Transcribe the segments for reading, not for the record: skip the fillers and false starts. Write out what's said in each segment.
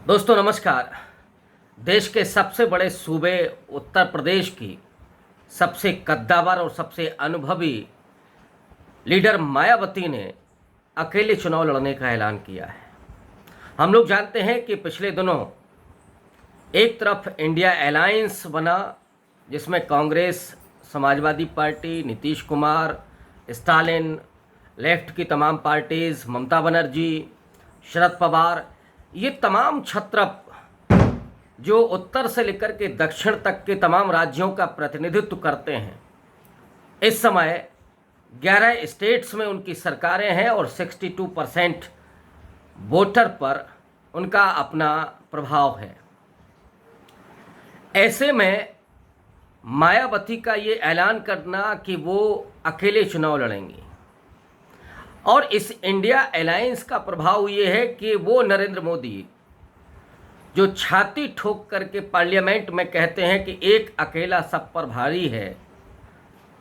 दोस्तों नमस्कार। देश के सबसे बड़े सूबे उत्तर प्रदेश की सबसे कद्दावर और सबसे अनुभवी लीडर मायावती ने अकेले चुनाव लड़ने का ऐलान किया है। हम लोग जानते हैं कि पिछले दिनों एक तरफ इंडिया अलायंस बना, जिसमें Congress, Samajwadi party, Nitish Kumar, Stalin, left की तमाम पार्टीज़, ममता बनर्जी, शरद पवार, ये तमाम छत्रप जो उत्तर से लेकर के दक्षिण तक के तमाम राज्यों का प्रतिनिधित्व करते हैं, इस समय 11 स्टेट्स में उनकी सरकारें हैं और 62% वोटर पर उनका अपना प्रभाव है। ऐसे में मायावती का ये ऐलान करना कि वो अकेले चुनाव लड़ेंगी, और इस इंडिया अलायंस का प्रभाव ये है कि वो नरेंद्र मोदी जो छाती ठोक करके पार्लियामेंट में कहते हैं कि एक अकेला सब पर भारी है,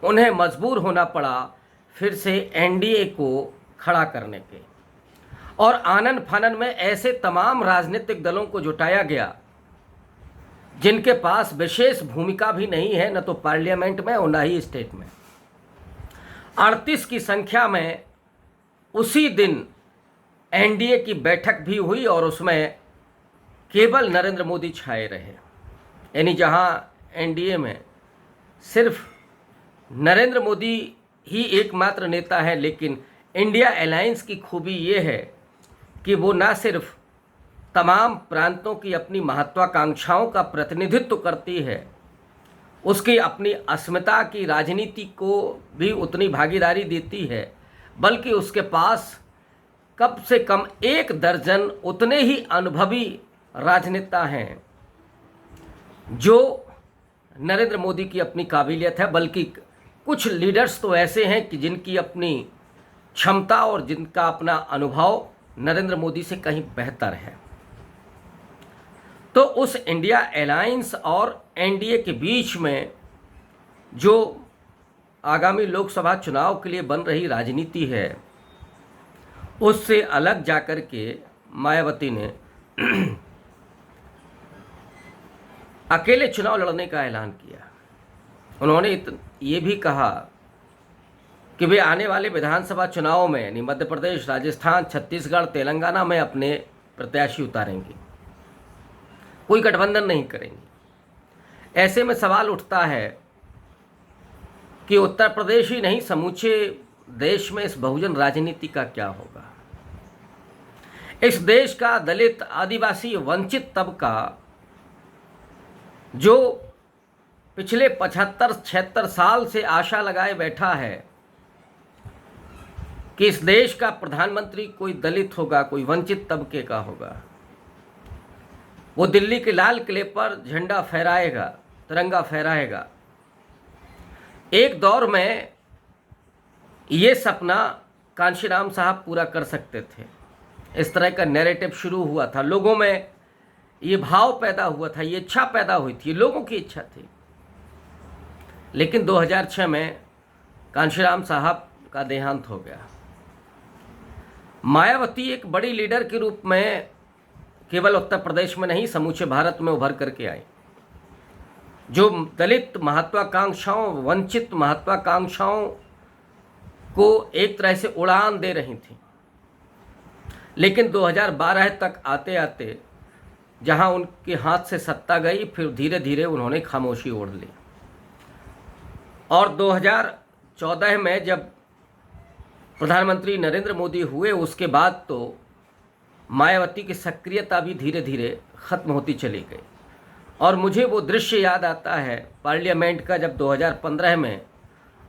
उन्हें मजबूर होना पड़ा फिर से एनडीए को खड़ा करने के। और आनन फानन में ऐसे तमाम राजनीतिक दलों को जुटाया गया जिनके पास विशेष भूमिका भी नहीं है, न तो पार्लियामेंट में और न ही स्टेट में। 38 की संख्या में उसी दिन एनडीए की बैठक भी हुई और उसमें केवल नरेंद्र मोदी छाए रहे। यानी जहां एनडीए में सिर्फ नरेंद्र मोदी ही एकमात्र नेता है, लेकिन इंडिया अलायंस की खूबी ये है कि वो ना सिर्फ तमाम प्रांतों की अपनी महत्वाकांक्षाओं का प्रतिनिधित्व करती है, उसकी अपनी अस्मिता की राजनीति को भी उतनी भागीदारी देती है, बल्कि उसके पास कम से कम 1 दर्जन उतने ही अनुभवी राजनेता हैं जो नरेंद्र मोदी की अपनी काबिलियत है। बल्कि कुछ लीडर्स तो ऐसे हैं कि जिनकी अपनी क्षमता और जिनका अपना अनुभव नरेंद्र मोदी से कहीं बेहतर है। तो उस इंडिया अलायंस और एनडीए के बीच में जो आगामी लोकसभा चुनाव के लिए बन रही राजनीति है, उससे अलग जाकर के मायावती ने अकेले चुनाव लड़ने का ऐलान किया। उन्होंने ये भी कहा कि वे आने वाले विधानसभा चुनावों में यानी मध्य प्रदेश, राजस्थान, छत्तीसगढ़, तेलंगाना में अपने प्रत्याशी उतारेंगे, कोई गठबंधन नहीं करेंगे। ऐसे में सवाल उठता है कि उत्तर प्रदेश ही नहीं, समूचे देश में इस बहुजन राजनीति का क्या होगा। इस देश का दलित, आदिवासी, वंचित तबका जो पिछले 75-76 साल से आशा लगाए बैठा है कि इस देश का प्रधानमंत्री कोई दलित होगा, कोई वंचित तबके का होगा, वो दिल्ली के लाल किले पर झंडा फहराएगा, तिरंगा फहराएगा। एक दौर में ये सपना कांशीराम साहब पूरा कर सकते थे। इस तरह का नैरेटिव शुरू हुआ था, लोगों में ये भाव पैदा हुआ था, ये इच्छा पैदा हुई थी, लोगों की इच्छा थी। लेकिन 2006 में कांशीराम साहब का देहांत हो गया। मायावती एक बड़ी लीडर के रूप में केवल उत्तर प्रदेश में नहीं, समूचे भारत में उभर करके आई, जो दलित महत्वाकांक्षाओं, वंचित महत्वाकांक्षाओं को एक तरह से उड़ान दे रही थी। लेकिन 2012 तक आते आते जहां उनके हाथ से सत्ता गई, फिर धीरे धीरे उन्होंने खामोशी ओढ़ ली। और 2014 में जब प्रधानमंत्री नरेंद्र मोदी हुए, उसके बाद तो मायावती की सक्रियता भी धीरे धीरे ख़त्म होती चली गई। और मुझे वो दृश्य याद आता है पार्लियामेंट का, जब 2015 में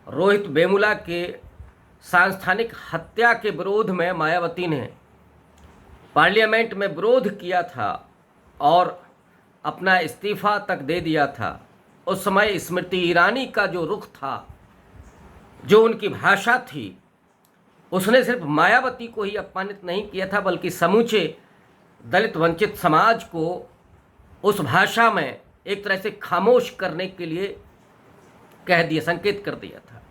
रोहित वेमुला के सांस्थानिक हत्या के विरोध में मायावती ने पार्लियामेंट में विरोध किया था और अपना इस्तीफा तक दे दिया था। उस समय स्मृति ईरानी का जो रुख था, जो उनकी भाषा थी, उसने सिर्फ मायावती को ही अपमानित नहीं किया था, बल्कि समूचे दलित वंचित समाज को उस भाषा में एक तरह से खामोश करने के लिए कह दिया, संकेत कर दिया था।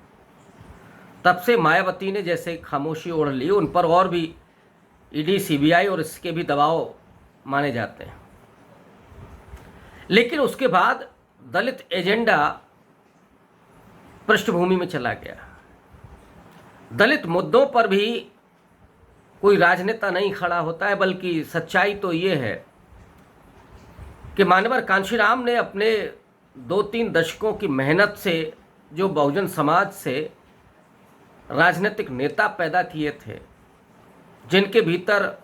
तब से मायावती ने जैसे खामोशी ओढ़ ली, उन पर और भी ईडी, सीबीआई और इसके भी दबाव माने जाते हैं। लेकिन उसके बाद दलित एजेंडा पृष्ठभूमि में चला गया। दलित मुद्दों पर भी कोई राजनेता नहीं खड़ा होता है, बल्कि सच्चाई तो ये है कि मान्यवर कांशीराम ने अपने 2-3 दशकों की मेहनत से जो बहुजन समाज से राजनीतिक नेता पैदा किए थे, जिनके भीतर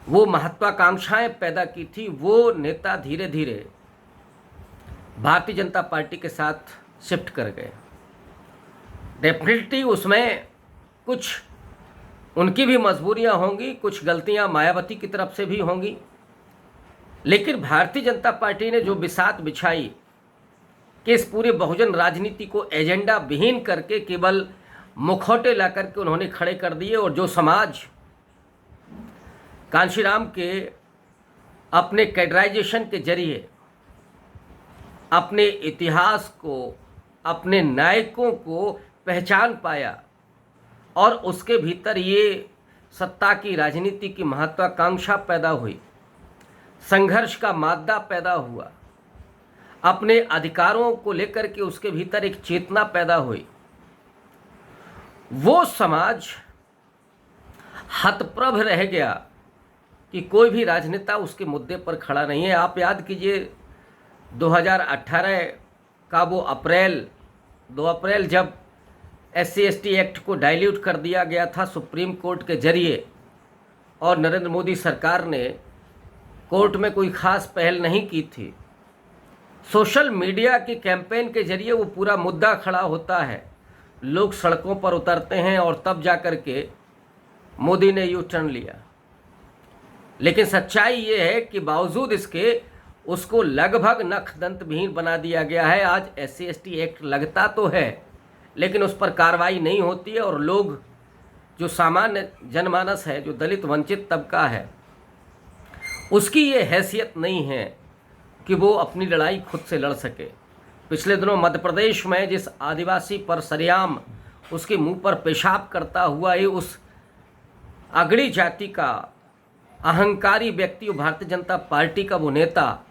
वो महत्वाकांक्षाएं पैदा की थी, वो नेता धीरे धीरे भारतीय जनता पार्टी के साथ शिफ्ट कर गए। डेफिनेटली उसमें कुछ उनकी भी मजबूरियां होंगी, कुछ गलतियां मायावती की तरफ से भी होंगी, लेकिन भारतीय जनता पार्टी ने जो बिसात बिछाई कि इस पूरे बहुजन राजनीति को एजेंडा विहीन करके केवल मुखौटे ला करके उन्होंने खड़े कर दिए, और जो समाज कांशीराम के अपने कैडराइजेशन के जरिए अपने इतिहास को, अपने नायकों को पहचान पाया और उसके भीतर ये सत्ता की राजनीति की महत्वाकांक्षा पैदा हुई, संघर्ष का मादा पैदा हुआ, अपने अधिकारों को लेकर के उसके भीतर एक चेतना पैदा हुई, वो समाज हतप्रभ रह गया कि कोई भी राजनेता उसके मुद्दे पर खड़ा नहीं है। आप याद कीजिए 2018 का वो 2 अप्रैल जब SC/ST एक्ट को डाइल्यूट कर दिया गया था सुप्रीम कोर्ट के जरिए, और नरेंद्र मोदी सरकार ने कोर्ट में कोई खास पहल नहीं की थी। सोशल मीडिया के कैंपेन के जरिए वो पूरा मुद्दा खड़ा होता है, लोग सड़कों पर उतरते हैं, और तब जाकर के मोदी ने यू टर्न लिया। लेकिन सच्चाई ये है कि बावजूद इसके उसको लगभग नखदंत विहीन बना दिया गया है। आज SC/ST एक्ट लगता तो है, लेकिन उस पर कार्रवाई नहीं होती है, और लोग जो सामान्य जनमानस है, जो दलित वंचित तबका है, उसकी ये हैसियत नहीं है कि वो अपनी लड़ाई खुद से लड़ सके। पिछले दिनों मध्य प्रदेश में जिस आदिवासी पर सरेआम उसके मुंह पर पेशाब करता हुआ ये उस अगड़ी जाति का अहंकारी व्यक्ति, भारतीय जनता पार्टी का वो नेता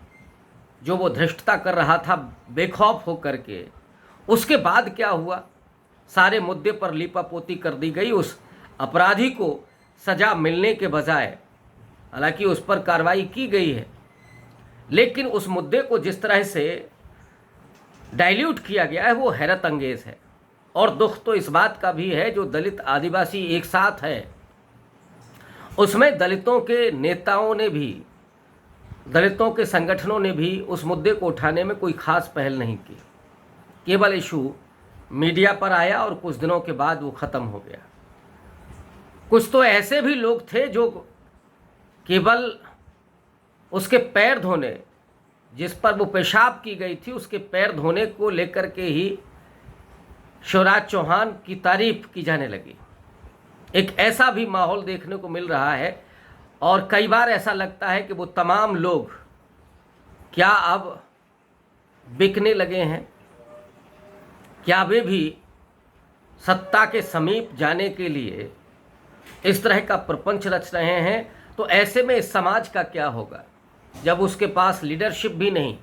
जो वो धृष्टता कर रहा था बेखौफ होकर के, उसके बाद क्या हुआ? सारे मुद्दे पर लीपापोती कर दी गई। उस अपराधी को सज़ा मिलने के बजाय, हालांकि उस पर कार्रवाई की गई है, लेकिन उस मुद्दे को जिस तरह से डाइल्यूट किया गया है वो हैरत अंगेज है। और दुख तो इस बात का भी है जो दलित आदिवासी एक साथ है, उसमें दलितों के नेताओं ने भी, दलितों के संगठनों ने भी उस मुद्दे को उठाने में कोई खास पहल नहीं की। केवल इशू मीडिया पर आया और कुछ दिनों के बाद वो ख़त्म हो गया। कुछ तो ऐसे भी लोग थे जो केवल उसके पैर धोने, जिस पर वो पेशाब की गई थी, उसके पैर धोने को लेकर के ही शिवराज चौहान की तारीफ की जाने लगी। एक ऐसा भी माहौल देखने को मिल रहा है, और कई बार ऐसा लगता है कि वो तमाम लोग क्या अब बिकने लगे हैं? क्या वे भी सत्ता के समीप जाने के लिए इस तरह का प्रपंच रच रहे हैं? तो ऐसे में इस समाज का क्या होगा जब उसके पास लीडरशिप भी नहीं,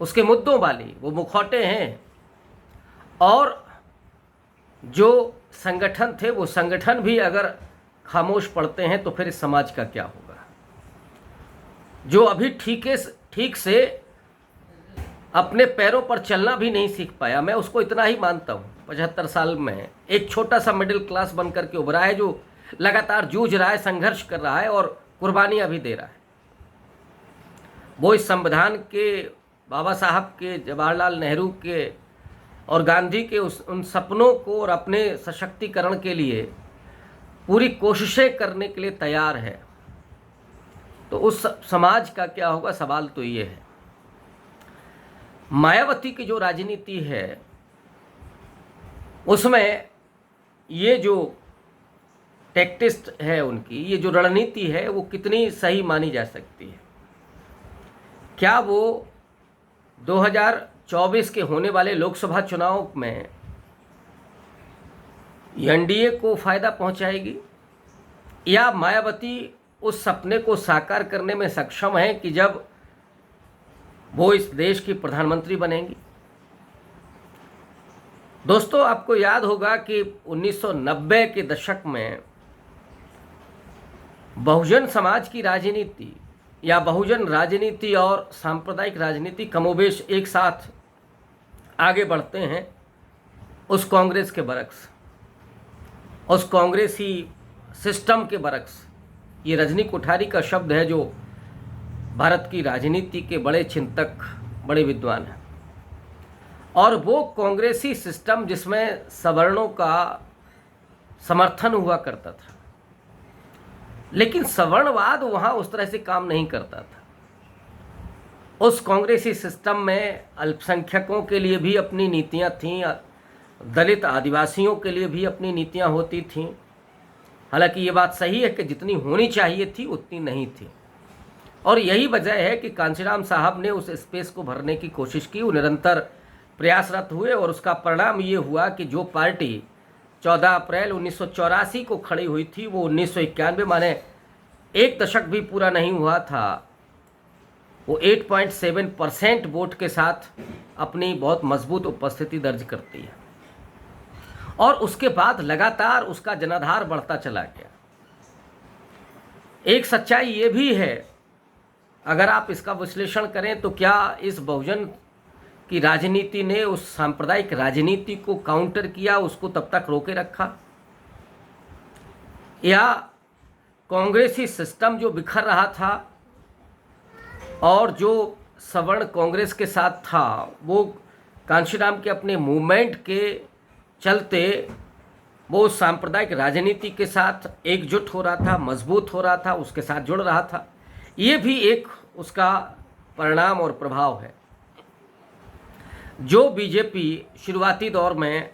उसके मुद्दों वाली वो मुखौटे हैं, और जो संगठन थे वो संगठन भी अगर खामोश पड़ते हैं तो फिर इस समाज का क्या होगा? जो अभी ठीक से अपने पैरों पर चलना भी नहीं सीख पाया, मैं उसको इतना ही मानता हूँ। 75 साल में एक छोटा सा मिडिल क्लास बन करके उभरा है, जो लगातार जूझ रहा है, संघर्ष कर रहा है और कुर्बानियाँ भी दे रहा है। वो इस संविधान के, बाबा साहब के, जवाहरलाल नेहरू के और गांधी के उन सपनों को और अपने सशक्तिकरण के लिए पूरी कोशिशें करने के लिए तैयार है। तो उस समाज का क्या होगा? सवाल तो ये है। मायावती की जो राजनीति है उसमें ये जो टैक्टिस्ट है उनकी, ये जो रणनीति है वो कितनी सही मानी जा सकती है? क्या वो 2024 के होने वाले लोकसभा चुनाव में एनडीए को फ़ायदा पहुंचाएगी, या मायावती उस सपने को साकार करने में सक्षम हैं कि जब वो इस देश की प्रधानमंत्री बनेंगी। दोस्तों, आपको याद होगा कि 1990 के दशक में बहुजन समाज की राजनीति या बहुजन राजनीति और सांप्रदायिक राजनीति कमोबेश एक साथ आगे बढ़ते हैं उस कांग्रेस के बरक्स, उस कांग्रेसी सिस्टम के बरक्स। ये रजनी कोठारी का शब्द है, जो भारत की राजनीति के बड़े चिंतक, बड़े विद्वान हैं। और वो कांग्रेसी सिस्टम जिसमें सवर्णों का समर्थन हुआ करता था, लेकिन सवर्णवाद वहाँ उस तरह से काम नहीं करता था। उस कांग्रेसी सिस्टम में अल्पसंख्यकों के लिए भी अपनी नीतियाँ थीं, दलित आदिवासियों के लिए भी अपनी नीतियाँ होती थीं। हालांकि ये बात सही है कि जितनी होनी चाहिए थी उतनी नहीं थी, और यही वजह है कि कांशीराम साहब ने उस स्पेस को भरने की कोशिश की, वो निरंतर प्रयासरत हुए, और उसका परिणाम ये हुआ कि जो पार्टी 14 अप्रैल 1984 को खड़ी हुई थी, वो 1991 माने एक दशक भी पूरा नहीं हुआ था, वो 8.7% वोट के साथ अपनी बहुत मजबूत उपस्थिति दर्ज करती है। और उसके बाद लगातार उसका जनाधार बढ़ता चला गया। एक सच्चाई ये भी है, अगर आप इसका विश्लेषण करें, तो क्या इस बहुजन की राजनीति ने उस सांप्रदायिक राजनीति को काउंटर किया, उसको तब तक रोके रखा, या कांग्रेसी सिस्टम जो बिखर रहा था और जो सवर्ण कांग्रेस के साथ था, वो कांशीराम के अपने मूवमेंट के चलते वो सांप्रदायिक राजनीति के साथ एकजुट हो रहा था, मजबूत हो रहा था, उसके साथ जुड़ रहा था। ये भी एक उसका परिणाम और प्रभाव है। जो बीजेपी शुरुआती दौर में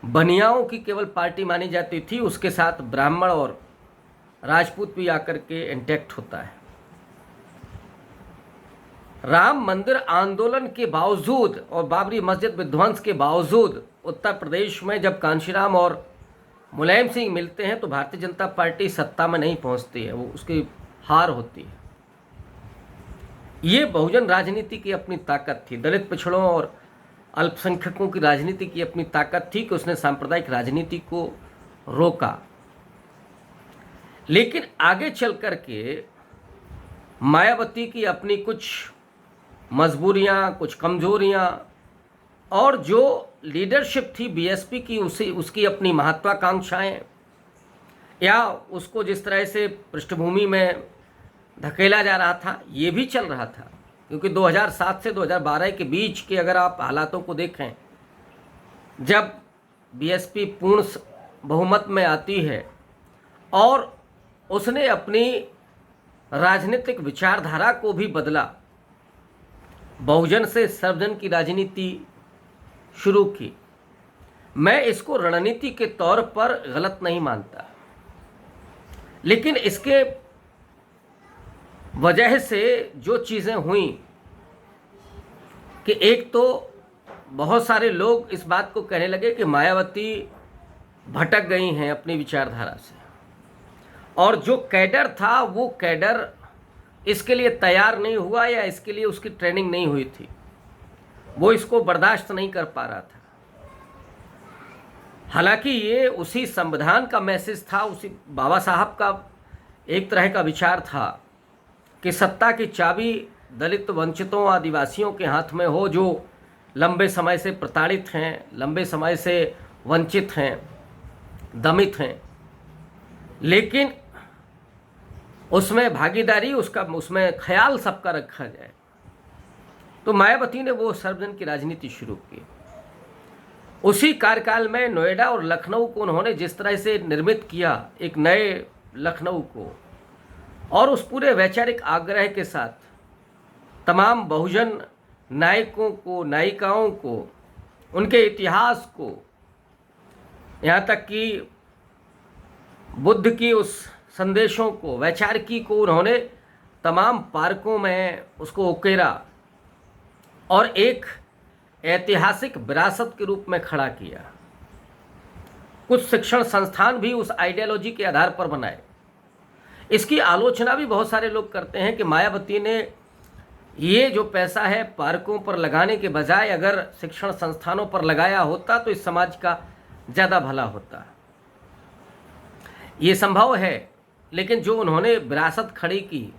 बनियाओं की केवल पार्टी मानी जाती थी, उसके साथ ब्राह्मण और राजपूत भी आकर के इंटैक्ट होता है। राम मंदिर आंदोलन के बावजूद और बाबरी मस्जिद विध्वंस के बावजूद उत्तर प्रदेश में जब कांशीराम और मुलायम सिंह मिलते हैं, तो भारतीय जनता पार्टी सत्ता में नहीं पहुंचती है, वो उसकी हार होती है। ये बहुजन राजनीति की अपनी ताकत थी, दलित पिछड़ों और अल्पसंख्यकों की राजनीति की अपनी ताकत थी कि उसने सांप्रदायिक राजनीति को रोका। लेकिन आगे चल कर के मायावती की अपनी कुछ मजबूरियां, कुछ कमजोरियां, और जो लीडरशिप थी बीएसपी की, उसकी अपनी महत्वाकांक्षाएं, या उसको जिस तरह से पृष्ठभूमि में धकेला जा रहा था, ये भी चल रहा था। क्योंकि 2007 से 2012 के बीच के अगर आप हालातों को देखें, जब बीएसपी पूर्ण बहुमत में आती है और उसने अपनी राजनीतिक विचारधारा को भी बदला, बहुजन से सर्वजन की राजनीति शुरू की। मैं इसको रणनीति के तौर पर गलत नहीं मानता, लेकिन इसके वजह से जो चीज़ें हुई कि एक तो बहुत सारे लोग इस बात को कहने लगे कि मायावती भटक गई हैं अपनी विचारधारा से, और जो कैडर था वो कैडर इसके लिए तैयार नहीं हुआ, या इसके लिए उसकी ट्रेनिंग नहीं हुई थी, वो इसको बर्दाश्त नहीं कर पा रहा था। हालांकि ये उसी संविधान का मैसेज था, उसी बाबा साहब का एक तरह का विचार था कि सत्ता की चाबी दलित, वंचितों, आदिवासियों के हाथ में हो, जो लंबे समय से प्रताड़ित हैं, लंबे समय से वंचित हैं, दमित हैं, लेकिन उसमें भागीदारी, उसमें ख्याल सबका रखा जाए। तो मायावती ने वो सर्वजन की राजनीति शुरू की। उसी कार्यकाल में नोएडा और लखनऊ को उन्होंने जिस तरह से निर्मित किया, एक नए लखनऊ को, और उस पूरे वैचारिक आग्रह के साथ तमाम बहुजन नायकों को, नायिकाओं को, उनके इतिहास को, यहाँ तक कि बुद्ध की उस संदेशों को, वैचारिकी को उन्होंने तमाम पार्कों में उसको उकेरा और एक ऐतिहासिक विरासत के रूप में खड़ा किया। कुछ शिक्षण संस्थान भी उस आइडियोलॉजी के आधार पर बनाए। इसकी आलोचना भी बहुत सारे लोग करते हैं कि मायावती ने ये जो पैसा है पार्कों पर लगाने के बजाय अगर शिक्षण संस्थानों पर लगाया होता तो इस समाज का ज़्यादा भला होता। ये संभव है, लेकिन जो उन्होंने विरासत खड़ी की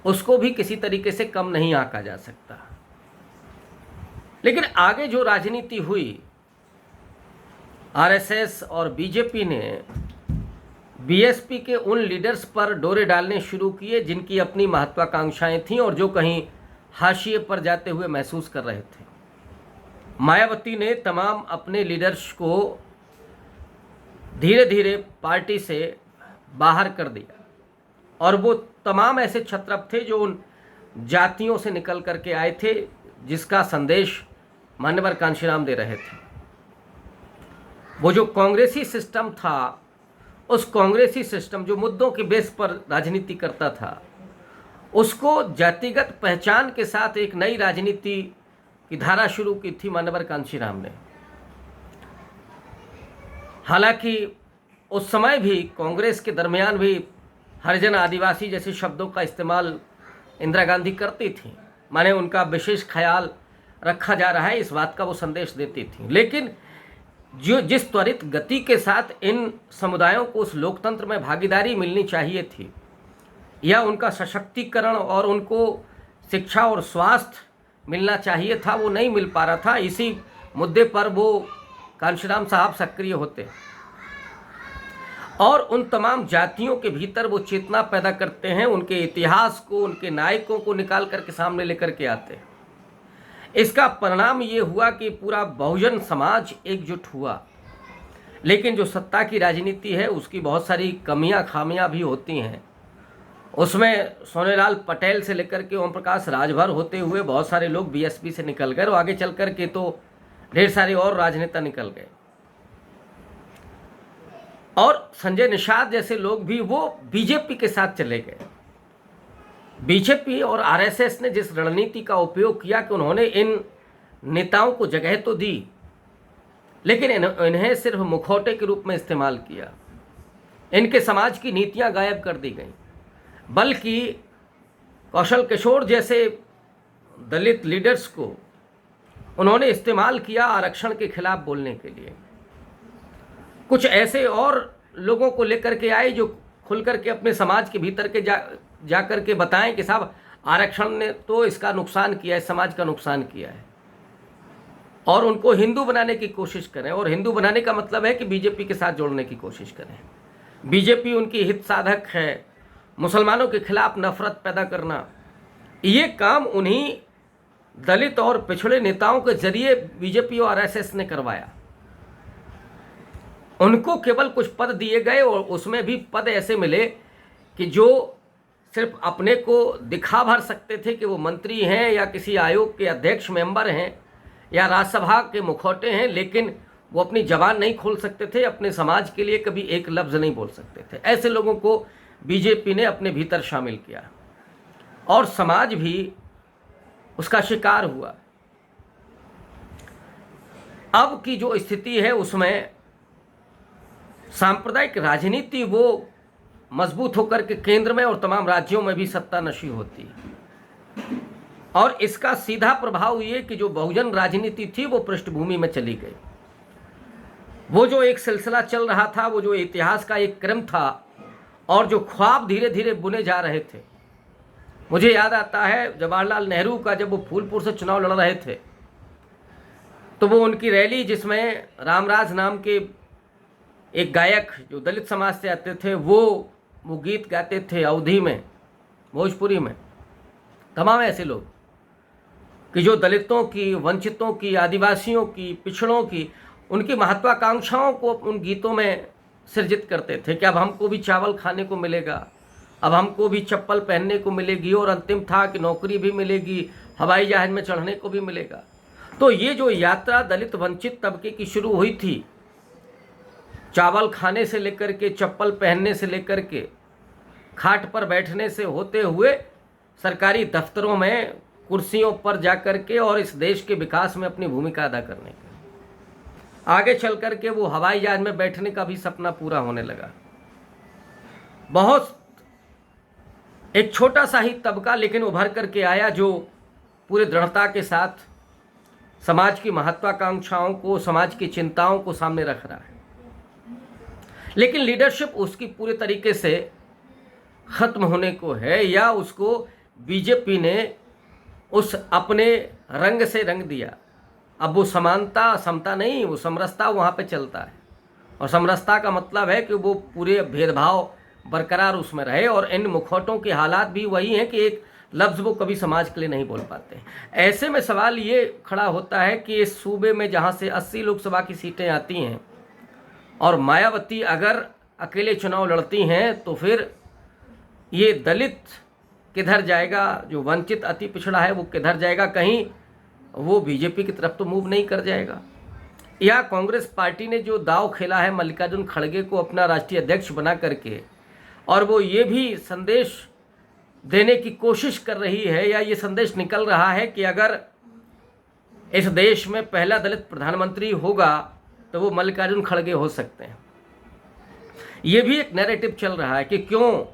उसको भी किसी तरीके से कम नहीं आंका जा सकता। लेकिन आगे जो राजनीति हुई, आरएसएस और बीजेपी ने बीएसपी के उन लीडर्स पर डोरे डालने शुरू किए जिनकी अपनी महत्वाकांक्षाएं थीं और जो कहीं हाशिए पर जाते हुए महसूस कर रहे थे। मायावती ने तमाम अपने लीडर्स को धीरे धीरे पार्टी से बाहर कर दिया और वो तमाम ऐसे छत्रप थे जो उन जातियों से निकल करके आए थे जिसका संदेश मान्यवर कांशीराम दे रहे थे। वो जो कांग्रेसी सिस्टम था, उस कांग्रेसी सिस्टम जो मुद्दों के बेस पर राजनीति करता था, उसको जातिगत पहचान के साथ एक नई राजनीति की धारा शुरू की थी मान्यवर कांशीराम ने। हालांकि उस समय भी कांग्रेस के दरमियान भी हरिजन आदिवासी जैसे शब्दों का इस्तेमाल इंदिरा गांधी करती थी, माने उनका विशेष ख्याल रखा जा रहा है इस बात का वो संदेश देती थी। लेकिन जिस त्वरित गति के साथ इन समुदायों को उस लोकतंत्र में भागीदारी मिलनी चाहिए थी या उनका सशक्तिकरण और उनको शिक्षा और स्वास्थ्य मिलना चाहिए था, वो नहीं मिल पा रहा था। इसी मुद्दे पर वो कांशीराम साहब सक्रिय होते और उन तमाम जातियों के भीतर वो चेतना पैदा करते हैं, उनके इतिहास को, उनके नायकों को निकाल करके सामने लेकर के आते हैं। इसका परिणाम ये हुआ कि पूरा बहुजन समाज एकजुट हुआ। लेकिन जो सत्ता की राजनीति है उसकी बहुत सारी कमियां खामियां भी होती हैं। उसमें सोनेलाल पटेल से लेकर के ओम प्रकाश राजभर होते हुए बहुत सारे लोग बीएसपी से निकल गए और आगे चल कर के तो ढेर सारे और राजनेता निकल गए और संजय निषाद जैसे लोग भी वो बीजेपी के साथ चले गए। बीजेपी और आरएसएस ने जिस रणनीति का उपयोग किया कि उन्होंने इन नेताओं को जगह तो दी, लेकिन इन्हें सिर्फ मुखौटे के रूप में इस्तेमाल किया। इनके समाज की नीतियां गायब कर दी गई, बल्कि कौशल किशोर जैसे दलित लीडर्स को उन्होंने इस्तेमाल किया आरक्षण के खिलाफ बोलने के लिए। कुछ ऐसे और लोगों को लेकर के आए जो खुल करके अपने समाज के भीतर के जा कर के बताएं कि साहब आरक्षण ने तो इसका नुकसान किया है, समाज का नुकसान किया है, और उनको हिंदू बनाने की कोशिश करें। और हिंदू बनाने का मतलब है कि बीजेपी के साथ जोड़ने की कोशिश करें। बीजेपी उनकी हित साधक है, मुसलमानों के खिलाफ नफरत पैदा करना, ये काम उन्हीं दलित और पिछड़े नेताओं के जरिए बीजेपी और आरएसएस ने करवाया। उनको केवल कुछ पद दिए गए और उसमें भी पद ऐसे मिले कि जो सिर्फ अपने को दिखा भर सकते थे कि वो मंत्री हैं या किसी आयोग के अध्यक्ष मेंबर हैं या राज्यसभा के मुखौटे हैं, लेकिन वो अपनी जबान नहीं खोल सकते थे, अपने समाज के लिए कभी एक लफ्ज़ नहीं बोल सकते थे। ऐसे लोगों को बीजेपी ने अपने भीतर शामिल किया और समाज भी उसका शिकार हुआ। अब की जो स्थिति है उसमें सांप्रदायिक राजनीति वो मजबूत होकर के केंद्र में और तमाम राज्यों में भी सत्ता नशी होती है और इसका सीधा प्रभाव ये कि जो बहुजन राजनीति थी वो पृष्ठभूमि में चली गई। वो जो एक सिलसिला चल रहा था, वो जो इतिहास का एक क्रम था और जो ख्वाब धीरे धीरे बुने जा रहे थे। मुझे याद आता है जवाहरलाल नेहरू का, जब वो फूलपुर से चुनाव लड़ रहे थे तो वो उनकी रैली, जिसमें रामराज नाम के एक गायक जो दलित समाज से आते थे वो गीत गाते थे अवधी में, भोजपुरी में। तमाम ऐसे लोग कि जो दलितों की, वंचितों की, आदिवासियों की, पिछड़ों की, उनकी महत्वाकांक्षाओं को उन गीतों में सृजित करते थे कि अब हमको भी चावल खाने को मिलेगा, अब हमको भी चप्पल पहनने को मिलेगी, और अंतिम था कि नौकरी भी मिलेगी, हवाई जहाज में चढ़ने को भी मिलेगा। तो ये जो यात्रा दलित वंचित तबके की शुरू हुई थी, चावल खाने से लेकर के, चप्पल पहनने से लेकर के, खाट पर बैठने से होते हुए सरकारी दफ्तरों में कुर्सियों पर जाकर के और इस देश के विकास में अपनी भूमिका अदा करने का, आगे चल कर के वो हवाई जहाज में बैठने का भी सपना पूरा होने लगा। बहुत एक छोटा सा ही तबका लेकिन उभर करके आया, जो पूरे दृढ़ता के साथ समाज की महत्वाकांक्षाओं को, समाज की चिंताओं को सामने रख रहा है। लेकिन लीडरशिप उसकी पूरे तरीके से खत्म होने को है, या उसको बीजेपी ने उस अपने रंग से रंग दिया। अब वो समानता, समता नहीं, वो समरसता वहाँ पे चलता है। और समरसता का मतलब है कि वो पूरे भेदभाव बरकरार उसमें रहे। और इन मुखौटों के हालात भी वही हैं कि एक लफ्ज़ वो कभी समाज के लिए नहीं बोल पाते। ऐसे में सवाल ये खड़ा होता है कि इस सूबे में जहाँ से 80 लोकसभा की सीटें आती हैं और मायावती अगर अकेले चुनाव लड़ती हैं, तो फिर ये दलित किधर जाएगा, जो वंचित अति पिछड़ा है वो किधर जाएगा? कहीं वो बीजेपी की तरफ तो मूव नहीं कर जाएगा? या कांग्रेस पार्टी ने जो दाव खेला है मल्लिकार्जुन खड़गे को अपना राष्ट्रीय अध्यक्ष बना करके, और वो ये भी संदेश देने की कोशिश कर रही है, या ये संदेश निकल रहा है कि अगर इस देश में पहला दलित प्रधानमंत्री होगा तो वो मल्लिकार्जुन खड़गे हो सकते हैं। ये भी एक नैरेटिव चल रहा है कि क्यों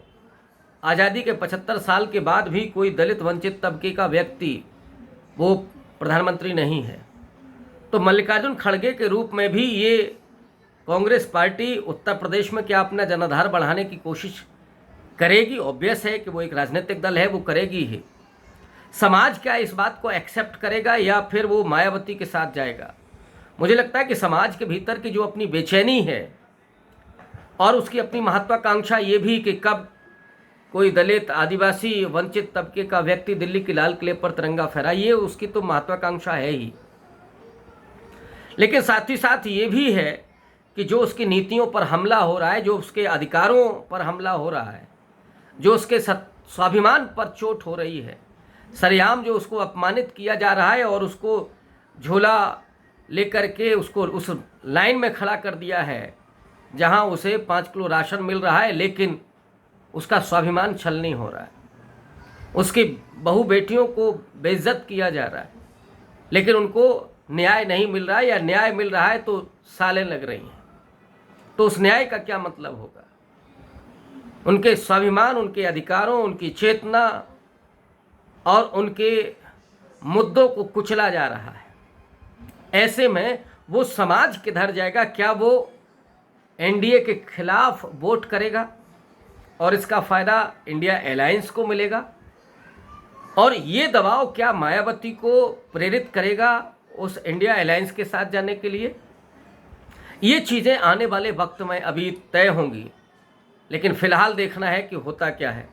आज़ादी के 75 साल के बाद भी कोई दलित वंचित तबके का व्यक्ति वो प्रधानमंत्री नहीं है। तो मल्लिकार्जुन खड़गे के रूप में भी ये कांग्रेस पार्टी उत्तर प्रदेश में क्या अपना जनाधार बढ़ाने की कोशिश करेगी? ऑब्वियस है कि वो एक राजनीतिक दल है, वो करेगी ही। समाज क्या इस बात को एक्सेप्ट करेगा, या फिर वो मायावती के साथ जाएगा? मुझे लगता है कि समाज के भीतर की जो अपनी बेचैनी है और उसकी अपनी महत्वाकांक्षा ये भी कि कब कोई दलित, आदिवासी, वंचित तबके का व्यक्ति दिल्ली के लाल किले पर तिरंगा फहराए, ये उसकी तो महत्वाकांक्षा है ही। लेकिन साथ ही साथ ये भी है कि जो उसकी नीतियों पर हमला हो रहा है, जो उसके अधिकारों पर हमला हो रहा है, जो उसके स्वाभिमान पर चोट हो रही है, सरेआम जो उसको अपमानित किया जा रहा है और उसको झोला लेकर के उसको उस लाइन में खड़ा कर दिया है जहां उसे 5 किलो राशन मिल रहा है, लेकिन उसका स्वाभिमान छलनी हो रहा है। उसकी बहू बेटियों को बेइज्जत किया जा रहा है, लेकिन उनको न्याय नहीं मिल रहा है, या न्याय मिल रहा है तो सालें लग रही हैं। तो उस न्याय का क्या मतलब होगा? उनके स्वाभिमान, उनके अधिकारों, उनकी चेतना और उनके मुद्दों को कुचला जा रहा है। ऐसे में वो समाज किधर जाएगा? क्या वो एनडीए के खिलाफ वोट करेगा और इसका फ़ायदा इंडिया अलायंस को मिलेगा? और ये दबाव क्या मायावती को प्रेरित करेगा उस इंडिया अलायंस के साथ जाने के लिए? ये चीज़ें आने वाले वक्त में अभी तय होंगी, लेकिन फ़िलहाल देखना है कि होता क्या है।